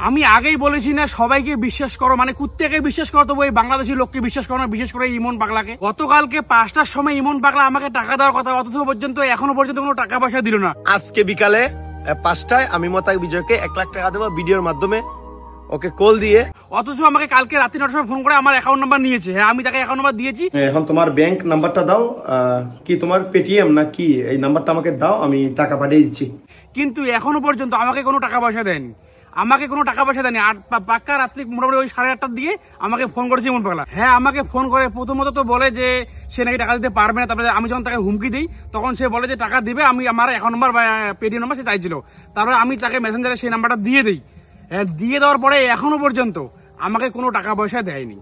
আমি আগেই বলেছি না সবাইকে বিশ্বাস করো, মানে কুত্তেকে বিশ্বাস করো, তবু এই বাংলাদেশি লোককে বিশ্বাস করো না, বিশেষ করে ইমন পাগলাকে। গতকালকে 5টার সময় ইমন পাগলা আমাকে টাকা দেওয়ার কথা, অথচ পর্যন্ত এখনো পর্যন্ত কোনো টাকা পয়সা দিল না। আজকে বিকালে 5টায় আমি মোতাক বিজয়কে 1 লাখ টাকা দেবো ভিডিওর মাধ্যমে, ওকে কল দিয়ে। অথচ আমাকে কালকে রাত্রি 9টার সময় ফোন করে আমার অ্যাকাউন্ট নাম্বার নিয়েছে। হ্যাঁ, আমি তাকে অ্যাকাউন্ট নাম্বার দিয়েছি। এখন তোমার ব্যাংক নাম্বারটা দাও, কি তোমার পেটিএম না কি, এই নাম্বারটা আমাকে দাও, আমি টাকা পাঠিয়ে দিচ্ছি। কিন্তু এখনো পর্যন্ত আমাকে কোনো টাকা পয়সা দেয়নি, আমাকে কোনো টাকা পয়সা দেয়নি। আর পাক্কা রাত্রি মোটামুটি ওই 8:30টার দিকে আমাকে ফোন করেছে ইমন পাগলা। হ্যাঁ, আমাকে ফোন করে প্রথমত তো বলে যে সে নাকি টাকা দিতে পারবে না। তারপরে আমি যখন তাকে হুমকি দিই তখন সে বলে যে টাকা দিবে, আমি আমার অ্যাকাউন্ট নাম্বার বা পেটিএম নাম্বার সে চাইছিল। তারপরে আমি তাকে মেসেঞ্জারে সেই নাম্বারটা দিয়ে দিই। দিয়ে দেওয়ার পরে এখনো পর্যন্ত আমাকে কোনো টাকা পয়সা দেয়নি।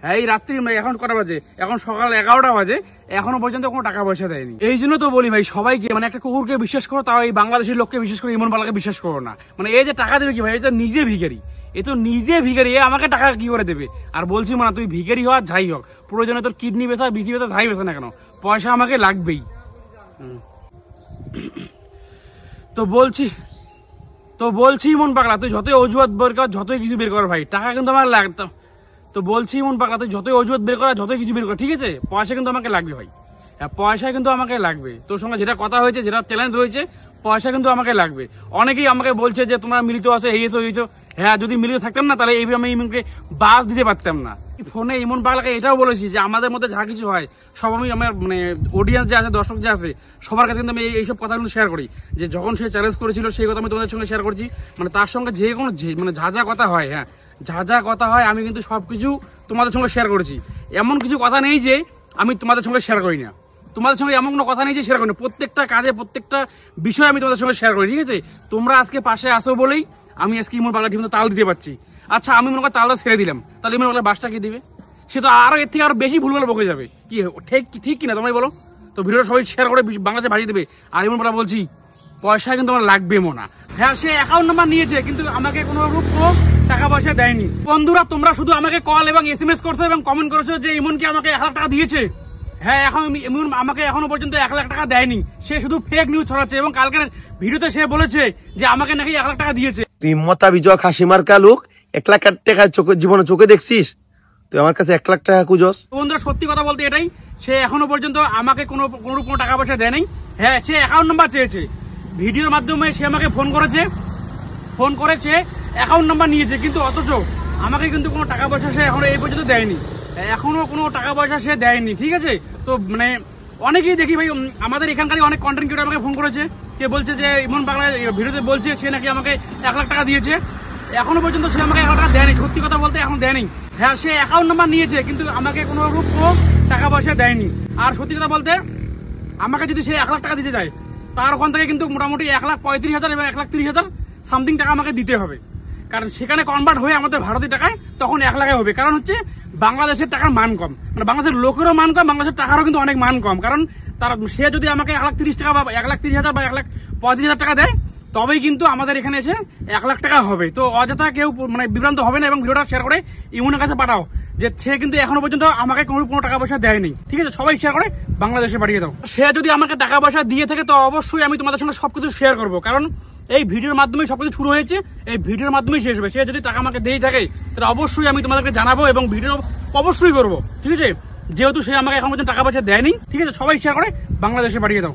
হ্যাঁ, এই রাত্রি এখন কটা বাজে, এখন সকাল 11টা বাজে, এখনো পর্যন্ত কোনো টাকা পয়সা দেয়নি। এই জন্য তো বলি ভাই, সবাইকে মানে একটা কুকুরকে বিশ্বাস করো, তাও এই বাংলাদেশের লোককে বিশ্বাস করো, ইমন পাগলাকে বিশ্বাস করো না। মানে এই যে টাকা দেবে কি ভাই, এই তো নিজে ভিখারি, এ তো নিজে ভিখারি, এ আমাকে টাকা কি করে দেবে? আর বলছি মানে তুই ভিখারি হোক যাই হোক, প্রয়োজনে তোর কিডনি বেচা, বিসি বেচা, যাই বেচা না কেন, পয়সা আমাকে লাগবেই। তো বলছি ইমন পাগলা, তুই যতই অজুহাত বের কর, যতই কিছু বের কর ভাই, টাকা কিন্তু আমার লাগতো। তো বলছি ইমন পাগলা, তুই যতই অজুহাত বের করা, যতই কিছু বের কর, ঠিক আছে, পয়সা কিন্তু আমাকে লাগবে ভাই। হ্যাঁ, পয়সা কিন্তু আমাকে লাগবে। তোর সঙ্গে যেটা কথা হয়েছে, যেটা চ্যালেঞ্জ হয়েছে, পয়সা কিন্তু আমাকে লাগবে। অনেকেই আমাকে বলছে যে তোমরা মিলিত আছে, এইছো। হ্যাঁ, যদি মিলিত থাকতাম না তাহলে এইভাবে আমি ইমনকে বাস দিতে পারতাম না। ফোনে ইমন পাগলাকে এটাও বলেছি যে আমাদের মধ্যে যা কিছু হয় সব আমি আমার মানে অডিয়েন্স যে আছে, দর্শক যে আছে, সবার কাছে কিন্তু আমি এইসব কথাগুলো শেয়ার করি। যে যখন সে চ্যালেঞ্জ করেছিল সেই কথা আমি তোমাদের সঙ্গে শেয়ার করছি। মানে তার সঙ্গে যে কোনো মানে যা কথা হয়, হ্যাঁ যা কথা হয় আমি কিন্তু সবকিছু তোমাদের সঙ্গে শেয়ার করেছি। এমন কিছু কথা নেই যে আমি তোমাদের সঙ্গে শেয়ার করি না, তোমাদের সঙ্গে এমন কোনো কথা নেই যে শেয়ার করি না। প্রত্যেকটা কাজে, প্রত্যেকটা বিষয়ে আমি তোমাদের সঙ্গে শেয়ার করি, ঠিক আছে। তোমরা আজকে পাশে আসো বলেই আমি আজকে ইমন পাগলা ঠিক মতো তাল দিতে পারছি। আচ্ছা, আমি মনে করি তালটা ছেড়ে দিলাম, তাহলে ইমন পাগলা বাসটা কি দিবে? সে তো আরো এর থেকে আরো বেশি ভুলভাল বকে যাবে। কি ঠিক কিনা তোমরাই বলো? তো ভিডিওটা সবাই শেয়ার করে বাংলাদেশে ভাজিয়ে দেবে। আর ইমন পাগলা বলছি পয়সা কিন্তু আমার লাগবে মনে। হ্যাঁ, সে অ্যাকাউন্ট নাম্বার নিয়েছে কিন্তু আমাকে কোনো রূপ টাকা পয়সা দেয়নি। বন্ধুরা, তোমরা শুধু আমাকে কল এবং SMS করছো এবং কমেন্ট করেছো যে ইমনকে আমাকে 1 লাখ টাকা দিয়েছে। হ্যাঁ, এখন ইমন আমাকে এখনো পর্যন্ত 1 লাখ টাকা দেয়নি। সে শুধু ফেক নিউজ ছড়াচ্ছে এবং কালকের ভিডিওতে সে বলেছে যে আমাকে নাকি 1 লাখ টাকা দিয়েছে। তুই মোতা বিজয় খাসিমার্কা লোক, 1 লাখ টাকা জীবনে চোখে দেখছিস? তুই আমার কাছে 1 লাখ টাকা খুঁজস? বন্ধুরা, সত্যি কথা বলতে এটাই, সে এখনো পর্যন্ত আমাকে কোনো টাকা পয়সা দেয় নাই। হ্যাঁ, সে অ্যাকাউন্ট নাম্বার চেয়েছে, ভিডিওর মাধ্যমে সে আমাকে ফোন করেছে, অ্যাকাউন্ট নাম্বার নিয়েছে, কিন্তু অথচ আমাকে কিন্তু কোনো টাকা পয়সা সে এখনো এই পর্যন্ত দেয়নি। এখনো কোনো টাকা পয়সা সে দেয়নি, ঠিক আছে। তো মানে অনেকেই দেখি ভাই, আমাদের এখানকারই অনেক কন্টেন্ট ক্রিয়েটর আমাকে ফোন করেছে, কে বলছে যে ইমন পাগলা ভিডিওতে বলছে সে নাকি আমাকে 1 লাখ টাকা দিয়েছে। এখনো পর্যন্ত সে আমাকে 1 লাখ টাকা দেয়নি, সত্যি কথা বলতে এখন দেয়নি। হ্যাঁ, সে অ্যাকাউন্ট নাম্বার নিয়েছে কিন্তু আমাকে কোনো রূপ টাকা পয়সা দেয়নি। আর সত্যি কথা বলতে আমাকে যদি সে 1 লাখ টাকা দিতে যায়, তার ওখান থেকে কিন্তু মোটামুটি 1,35,000 এবং 1,30,000 সামথিং টাকা আমাকে দিতে হবে। কারণ সেখানে কনভার্ট হয়ে আমাদের ভারতীয় টাকায় তখন 1 লাখে হবে। কারণ হচ্ছে বাংলাদেশের টাকার মান কম, মানে বাংলাদেশের লোকেরও মান কম, বাংলাদেশের টাকারও কিন্তু অনেক মান কম। কারণ সে যদি আমাকে 1,30,000 টাকা বা 1,30,000 বা 1,35,000 টাকা দেয়, তবেই কিন্তু আমাদের এখানে এসে 1 লাখ টাকা হবে। তো অযথা কেউ মানে বিভ্রান্ত হবে না এবং ভিডিওটা শেয়ার করে ইমনের কাছে পাঠাও যে সে কিন্তু এখনো পর্যন্ত আমাকে কোনো টাকা পয়সা দেয়নি, ঠিক আছে। সবাই শেয়ার করে বাংলাদেশে পাঠিয়ে দাও। সে যদি আমাকে টাকা পয়সা দিয়ে থাকে তো অবশ্যই আমি তোমাদের সঙ্গে সবকিছু শেয়ার করবো, কারণ এই ভিডিওর মাধ্যমে সবকিছু শুরু হয়েছে, এই ভিডিওর মাধ্যমেই শেষ হবে। সে যদি টাকা আমাকে দিয়ে থাকে তাহলে অবশ্যই আমি তোমাদেরকে জানাবো এবং ভিডিও অবশ্যই করবো, ঠিক আছে। যেহেতু সে আমাকে এখন পর্যন্ত টাকা পয়সা দেয়নি, ঠিক আছে। সবাই শেয়ার করে বাংলাদেশে পাঠিয়ে দাও।